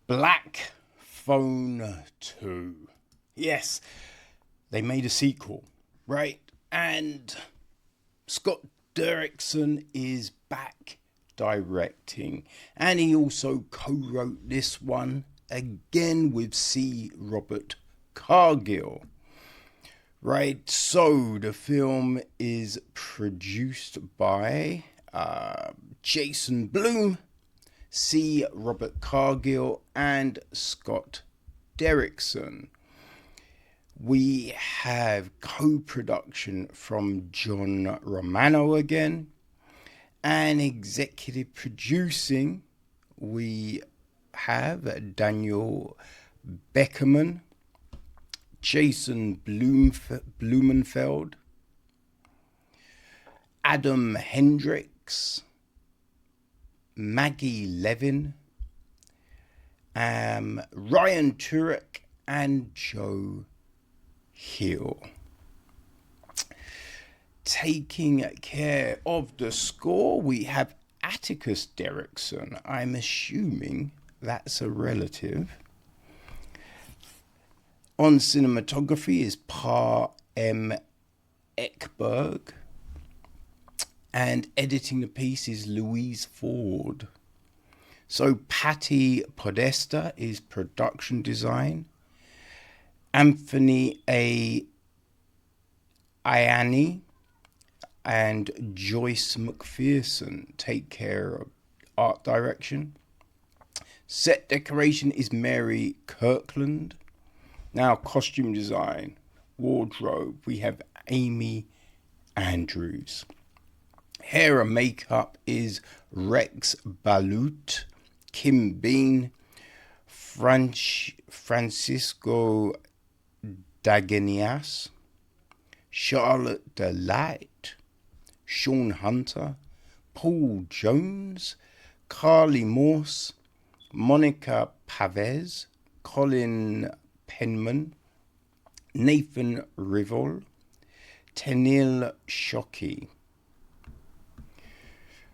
Black Phone 2. Yes, they made a sequel, right? And Scott Derrickson is back directing. And he also co-wrote this one again with C. Robert Cargill. Right, so the film is produced by Jason Blum, C. Robert Cargill, and Scott Derrickson. We have co-production from John Romano again, and executive producing we have Daniel Beckerman, Jason Blumenfeld, Adam Hendricks, Maggie Levin, Ryan Turek, and Joe Hill. Taking care of the score, we have Atticus Derrickson. I'm assuming that's a relative. On cinematography is Pa M. Ekberg. And editing the piece is Louise Ford. So Patty Podesta is production design. Anthony A. Ianni and Joyce McPherson take care of art direction. Set decoration is Mary Kirkland. Now costume design, wardrobe, we have Amy Andrews. Hair and makeup is Rex Balut, Kim Bean, Francisco Dagenias, Charlotte Delight, Sean Hunter, Paul Jones, Carly Morse, Monica Pavez, Colin Penman, Nathan Rivol, Tenil Shockey.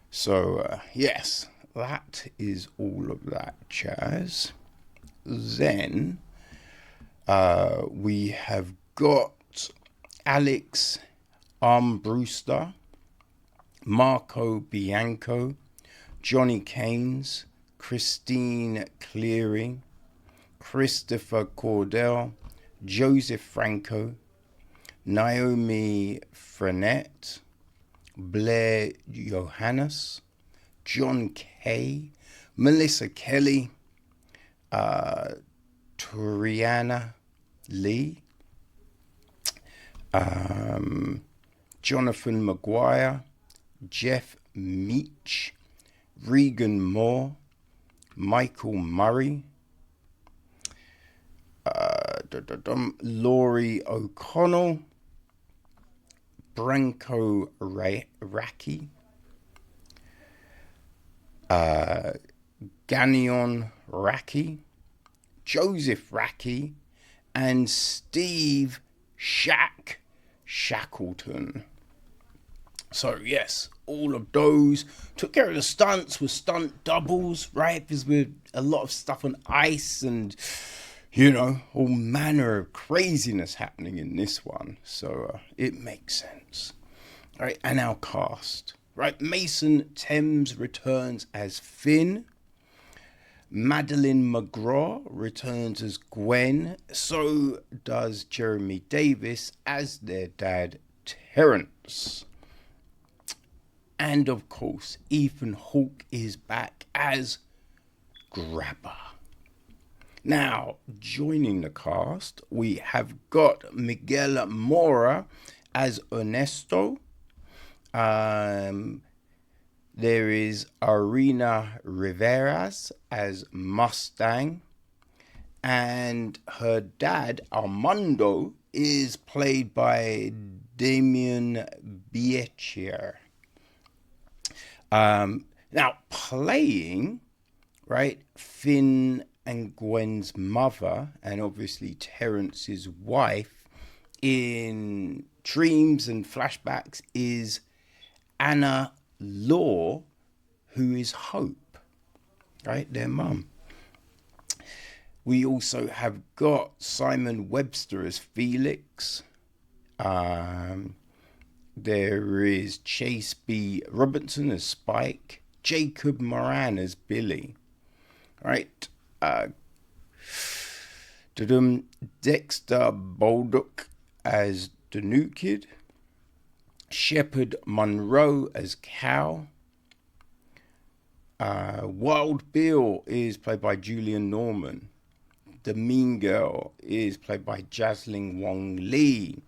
So, yes, that is all of that jazz. Then we have got Alex Armbruster, Marco Bianco, Johnny Keynes, Christine Cleary, Christopher Cordell, Joseph Franco, Naomi Frenette, Blair Johannes, John Kay, Melissa Kelly, Toriana Lee, Jonathan Maguire, Jeff Meach, Regan Moore, Michael Murray, Laurie O'Connell, Branko Raki, Ganion Raki, Joseph Raki, and Steve Shackleton. So yes, all of those took care of the stunts with stunt doubles, right? There's with a lot of stuff on ice and, you know, all manner of craziness happening in this one. So it makes sense. All right, and our cast. Right, Mason Thames returns as Finn. Madeleine McGraw returns as Gwen. So does Jeremy Davis as their dad, Terrence. And of course, Ethan Hawke is back as Grabber. Now, joining the cast, we have got Miguel Mora as Ernesto. There is Arena Riveras as Mustang. And her dad, Armando, is played by Damien Bietier. Now, playing, right, Finn and Gwen's mother, and obviously Terrence's wife, in dreams and flashbacks is Anna Law, who is Hope, right, their mum. We also have got Simon Webster as Felix. There is Chase B. Robinson as Spike. Jacob Moran as Billy. Right. Dexter Baldock as the new kid. Shepard Monroe as Cal. Wild Bill is played by Julian Norman. The Mean Girl is played by Jasling Wong Lee.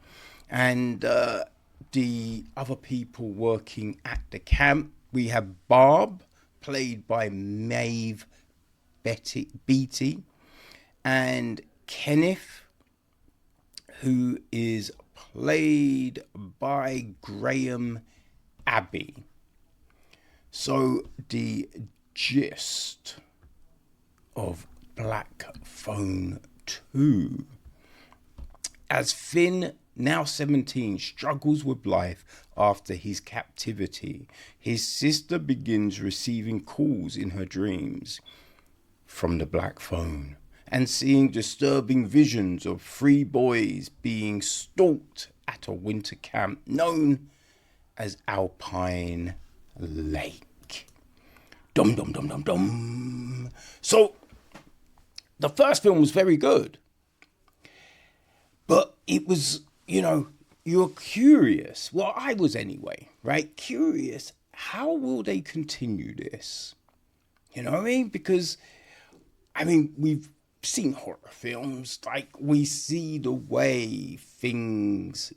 And the other people working at the camp, we have Barb, played by Maeve Beatty, and Kenneth, who is played by Graham Abbey. So the gist of Black Phone 2. As Finn, now 17, struggles with life after his captivity, his sister begins receiving calls in her dreams from the Black Phone and seeing disturbing visions of 3 boys being stalked at a winter camp known as Alpine Lake. Dum dum dum dum dum. So the first film was very good, but it was, you're curious. Well, I was anyway, right? Curious. How will they continue this? You know what I mean? Because, we've seen horror films. Like, we see the way things,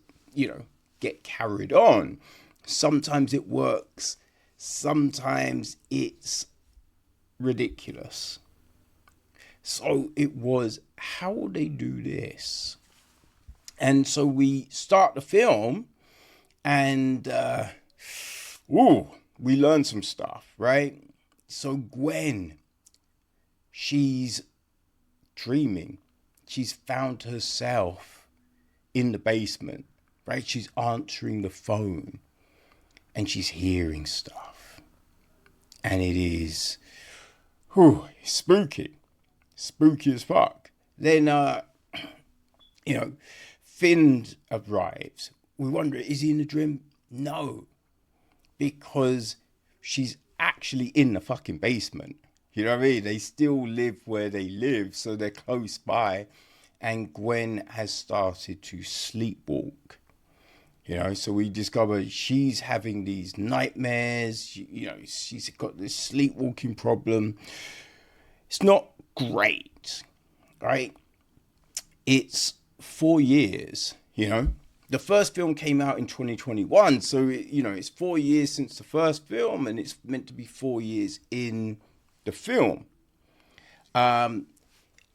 get carried on. Sometimes it works. Sometimes it's ridiculous. So it was, how will they do this? And so we start the film and, we learn some stuff, right? So Gwen, she's dreaming. She's found herself in the basement, right? She's answering the phone and she's hearing stuff. And it is, spooky. Spooky as fuck. Then, Finn arrives. We wonder, is he in the dream? No. Because she's actually in the fucking basement. You know what I mean? They still live where they live, so they're close by. And Gwen has started to sleepwalk. So we discover she's having these nightmares. She's got this sleepwalking problem. It's not great, right? It's 4 years, The first film came out in 2021, so, it's 4 years since the first film, and it's meant to be 4 years in the film. And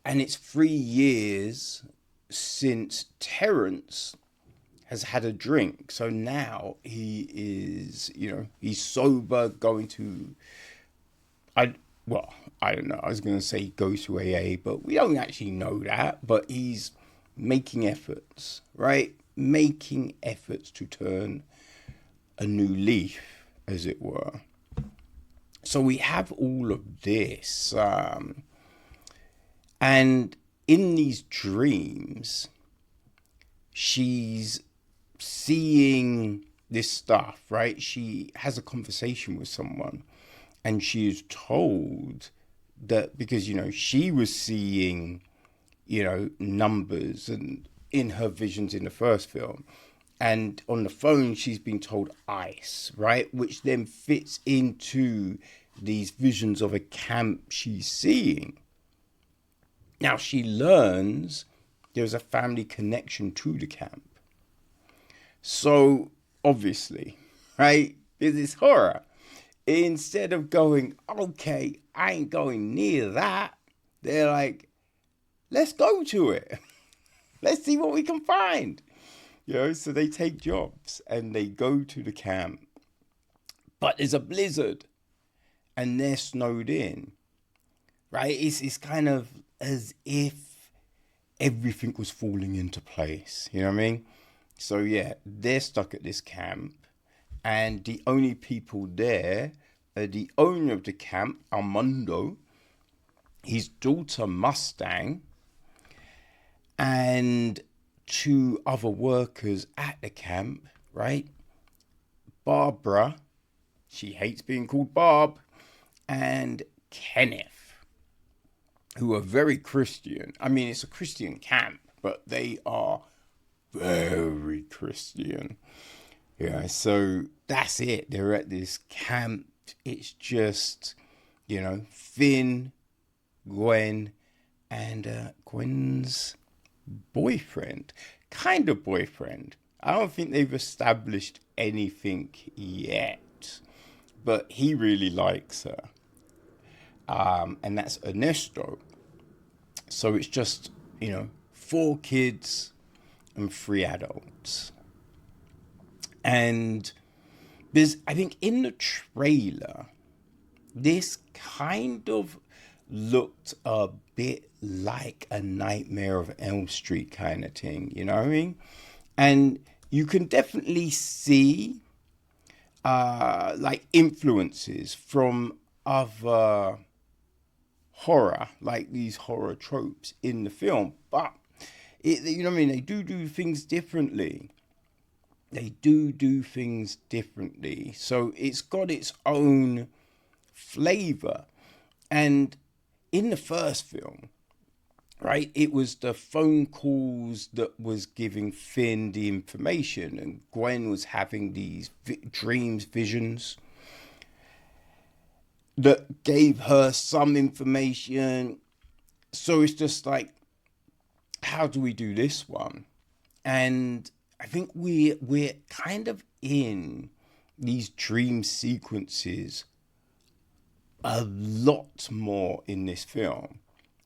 it's 3 years since Terrence has had a drink. So now he is, he's sober, going to, I don't know. I was going to say go to AA, but we don't actually know that. But he's making efforts, right? Making efforts to turn a new leaf, as it were. So we have all of this. And in these dreams, she's seeing this stuff, right? She has a conversation with someone and she is told that because, she was seeing, numbers and in her visions in the first film. And on the phone, she's been told ice, right? Which then fits into these visions of a camp she's seeing. Now, she learns there's a family connection to the camp. So, obviously, right, this is horror. Instead of going, okay, I ain't going near that, they're like, let's go to it. Let's see what we can find. So they take jobs and they go to the camp. But there's a blizzard and they're snowed in, right? It's kind of as if everything was falling into place. You know what I mean? So, yeah, they're stuck at this camp. And the only people there are the owner of the camp, Armando, his daughter Mustang, and two other workers at the camp, right? Barbara, she hates being called Barb, and Kenneth, who are very Christian. I mean, it's a Christian camp, but they are very Christian. Yeah, so that's it. They're at this camp. It's just, Finn, Gwen, and Gwen's boyfriend. Kind of boyfriend. I don't think they've established anything yet, but he really likes her. And that's Ernesto. So it's just, 4 kids and 3 adults. And I think in the trailer, this kind of looked a bit like a Nightmare of Elm Street kind of thing, you know what I mean? And you can definitely see like influences from other horror, like these horror tropes in the film, but you know what I mean, they do things differently. Things differently, so it's got its own flavor. And in the first film, right, it was the phone calls that was giving Finn the information, and Gwen was having these dreams, visions that gave her some information. So it's just like, how do we do this one? And I think we're kind of in these dream sequences a lot more in this film,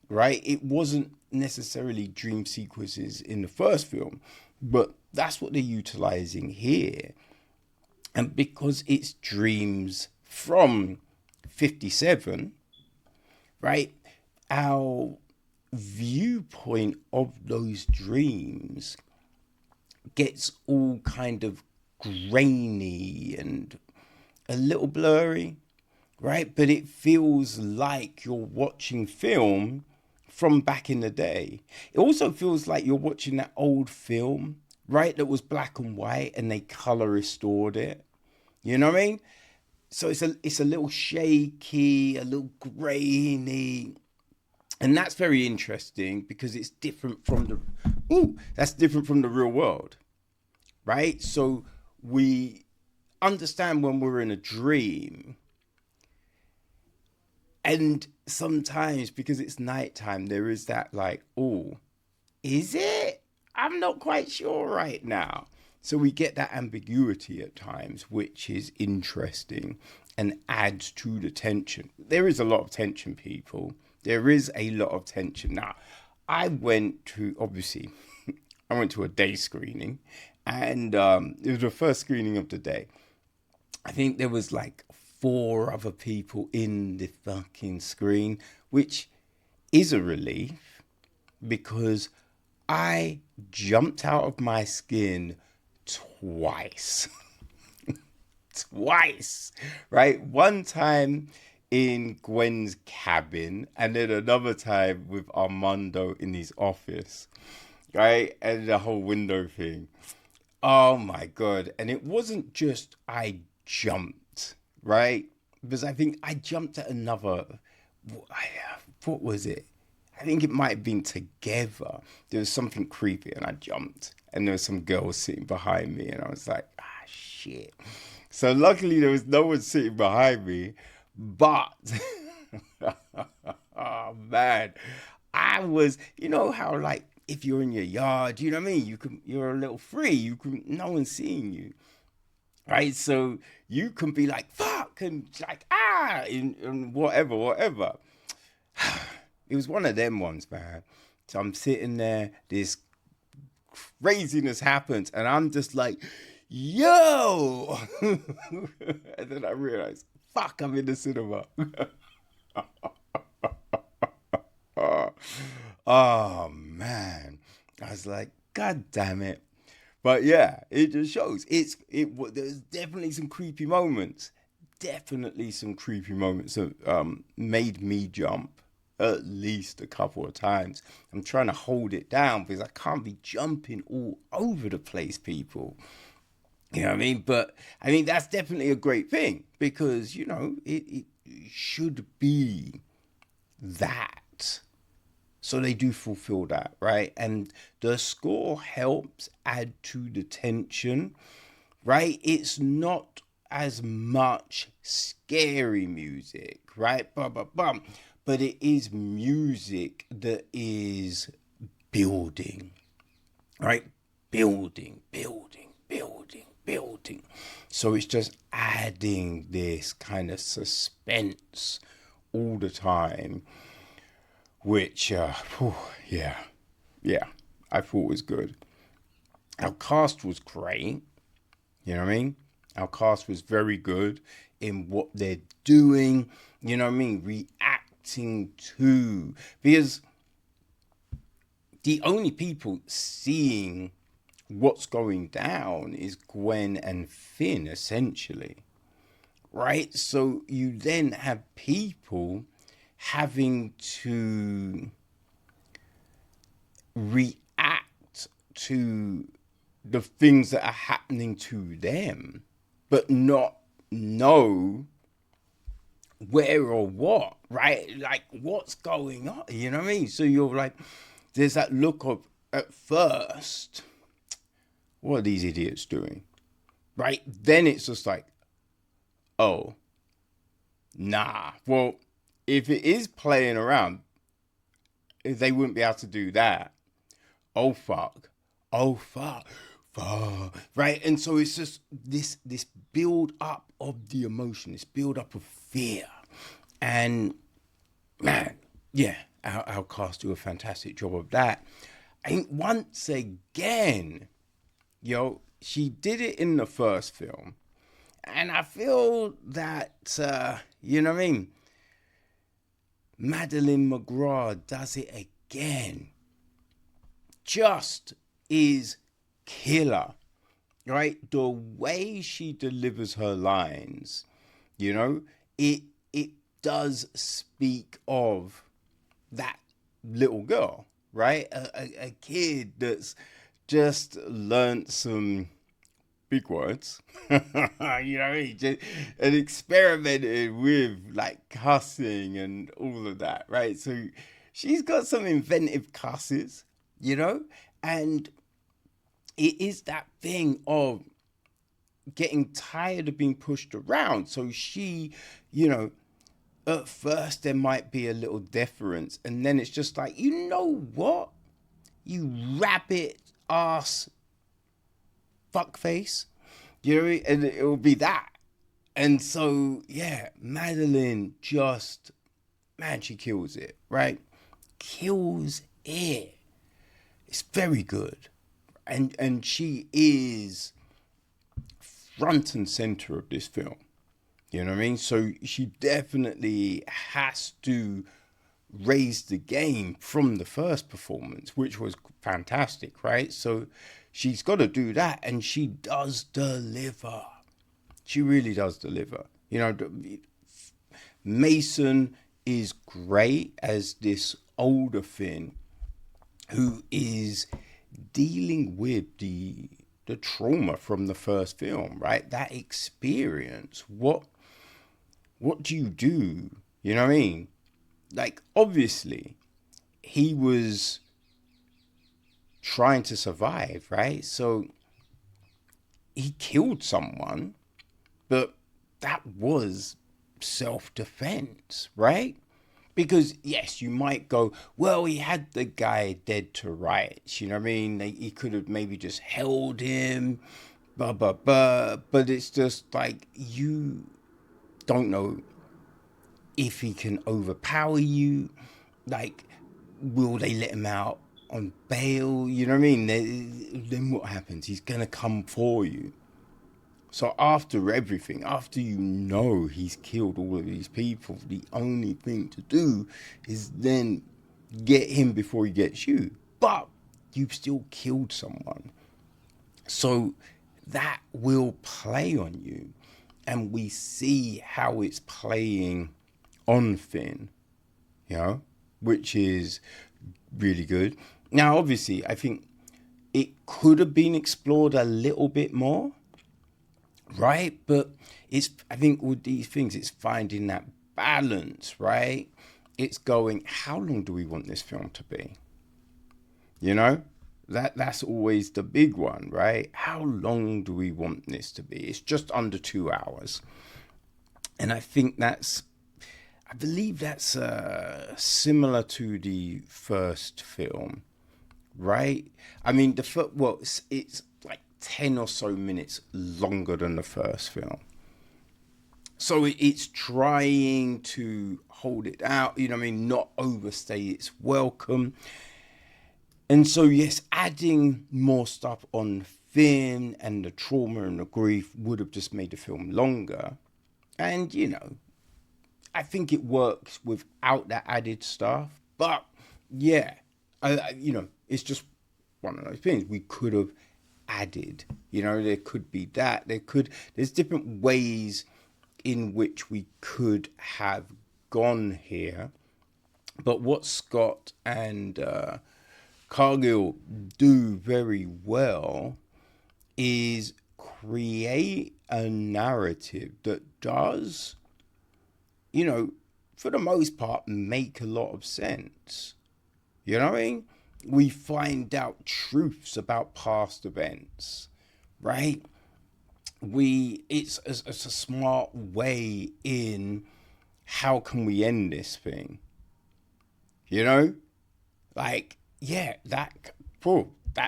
right? It wasn't necessarily dream sequences in the first film, but that's what they're utilizing here. And because it's dreams from 57, right? Our viewpoint of those dreams gets all kind of grainy and a little blurry, right? But it feels like you're watching film from back in the day. It also feels like you're watching that old film, right? That was black and white and they color restored it. You know what I mean? So it's a little shaky, a little grainy. And that's very interesting because it's different from the real world, right? So we understand when we're in a dream, and sometimes because it's nighttime, there is that like, oh, is it? I'm not quite sure right now. So we get that ambiguity at times, which is interesting and adds to the tension. There is a lot of tension, people. There is a lot of tension. Now, I went to a day screening, and it was the first screening of the day. I think there was like 4 other people in the fucking screen, which is a relief because I jumped out of my skin twice. Twice, right? One time in Gwen's cabin, and then another time with Armando in his office, right? And the whole window thing. Oh my God. And it wasn't just I jumped, right? Because I think I jumped at another, what was it? I think it might have been together. There was something creepy and I jumped. And there was some girl sitting behind me and I was like, shit. So luckily there was no one sitting behind me. But, oh man, I was, you know how like, if you're in your yard, you know what I mean? You're a little free. No one's seeing you. Right? So you can be like, fuck, and like, and whatever. It was one of them ones, man. So I'm sitting there, this craziness happens, and I'm just like, yo! And then I realized, fuck, I'm in the cinema. Oh, man. I was like, God damn it. But yeah, it just shows. There's definitely some creepy moments. Definitely some creepy moments that made me jump. at least a couple of times. I'm trying to hold it down because I can't be jumping all over the place, people. You know what I mean? But I mean, that's definitely a great thing because, you know, it should be that. So they do fulfill that, right? And the score helps add to the tension, right? It's not as much scary music, right? Bum, bum, bum. But it is music that is building, right? Building, building, building, building. So it's just adding this kind of suspense all the time, which, yeah, I thought was good. Our cast was great, you know what I mean? Our cast was very good in what they're doing, you know what I mean? Reacting to, because the only people seeing what's going down is Gwen and Finn, essentially, right? So you then have people having to react to the things that are happening to them, but not know where or what, right? Like, what's going on? You know what I mean? So you're like, there's that look of, at first, what are these idiots doing? Right? Then it's just like, oh, nah. Well, if it is playing around, they wouldn't be able to do that. Oh, fuck. Oh, fuck. Fuck. Right? And so it's just this build up of the emotion, this build up of fear. And, man, yeah, our cast do a fantastic job of that. And once again, she did it in the first film. And I feel that, you know what I mean? Madeleine McGraw does it again. Just is killer, right? The way she delivers her lines, you know, it does speak of that little girl, right? A kid that's just learned some big words, you know what I mean? And experimented with like cussing and all of that, right? So she's got some inventive cusses, you know? And it is that thing of getting tired of being pushed around. So she, you know, at first there might be a little deference, and then it's just like, you know what? You rabbit ass fuckface. You know, and it will be that. And so, yeah, Madeleine just, man, she kills it, right? Kills it. It's very good. And she is front and center of this film. You know what I mean? So she definitely has to raise the game from the first performance, which was fantastic, right? So she's got to do that, and she does deliver. She really does deliver. You know, Mason is great as this older Finn who is dealing with the trauma from the first film, right? That experience. What do you do? You know what I mean? Like, obviously, he was trying to survive, right? So he killed someone, but that was self-defense, right? Because, yes, you might go, well, he had the guy dead to rights, you know what I mean? He could have maybe just held him, blah, blah, blah. But it's just like, you don't know if he can overpower you. Like, will they let him out on bail? You know what I mean? Then what happens? He's going to come for you. So after everything, after you know he's killed all of these people, the only thing to do is then get him before he gets you. But you've still killed someone. So that will play on you. And we see how it's playing on Finn, you know? which is really good. Now, obviously, I think it could have been explored a little bit more, right? But I think with these things, it's finding that balance, right? It's going, how long do we want this film to be? You know, that's always the big one, right? How long do we want this to be? It's just under 2 hours. And I believe that's similar to the first film, right? I mean, it's like 10 or so minutes longer than the first film. So it's trying to hold it out, you know what I mean, not overstay its welcome. And so, yes, adding more stuff on Finn and the trauma and the grief would have just made the film longer. And, you know, I think it works without that added stuff. But, yeah, it's just one of those things we could have added. You know, there could be that. There's different ways in which we could have gone here. But what Scott and Cargill do very well is create a narrative that does, you know, for the most part, make a lot of sense. You know what I mean? We find out truths about past events, right? It's a smart way in how can we end this thing? You know? Like, yeah, that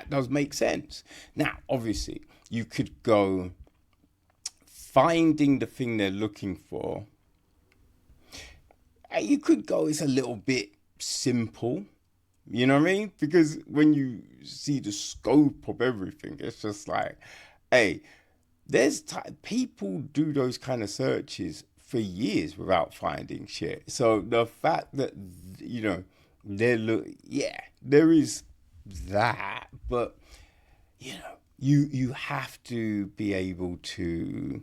does make sense. Now, obviously, you could go finding the thing they're looking for. You could go, it's a little bit simple. You know what I mean? Because when you see the scope of everything, it's just like, hey, people do those kind of searches for years without finding shit. So the fact that, you know, there is that, but you know, you have to be able to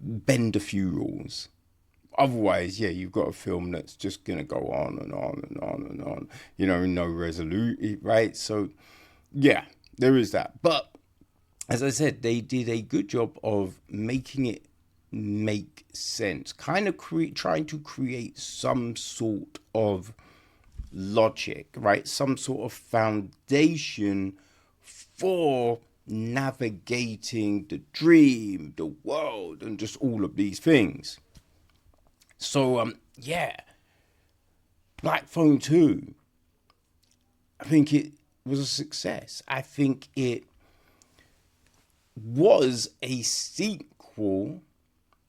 bend a few rules. Otherwise, yeah, you've got a film that's just gonna go on and on and on and on, you know, no resolution, right? So yeah, there is that. But as I said, they did a good job of making it make sense, kind of trying to create some sort of logic, right? Some sort of foundation for navigating the dream, the world, and just all of these things. So, yeah, Black Phone 2, I think it was a success. I think it was a sequel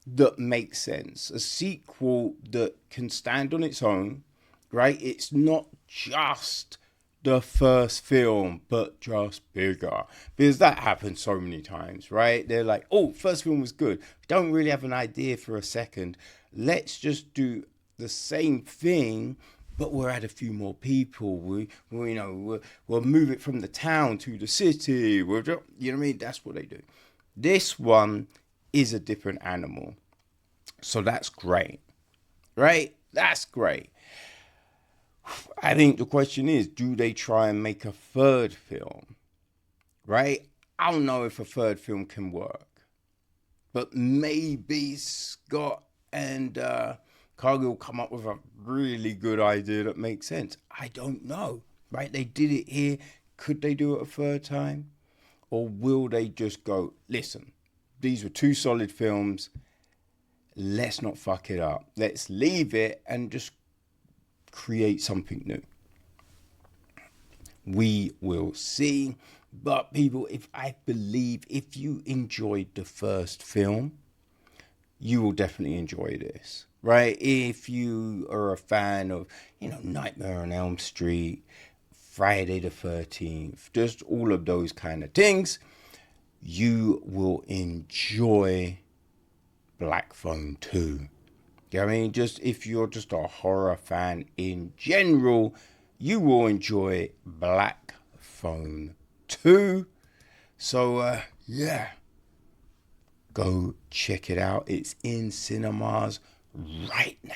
that makes sense, a sequel that can stand on its own, right? It's not just the first film, but just bigger. Because that happens so many times, right? They're like, oh, first film was good. Don't really have an idea for a second. Let's just do the same thing, but we'll add a few more people. We'll move it from the town to the city. You know what I mean? That's what they do. This one is a different animal. So that's great, right? That's great. I think the question is, do they try and make a third film, right? I don't know if a third film can work, but maybe Scott and Cargill come up with a really good idea that makes sense. I don't know, right? They did it here. Could they do it a third time? Or will they just go, listen, these were two solid films. Let's not fuck it up. Let's leave it and just create something new. We will see. But people, I believe if you enjoyed the first film, you will definitely enjoy this, right? If you are a fan of, Nightmare on Elm Street, Friday the 13th, just all of those kind of things, you will enjoy Black Phone 2. You know what I mean? Just if you're just a horror fan in general, you will enjoy Black Phone 2. So, yeah. Go check it out. It's in cinemas right now.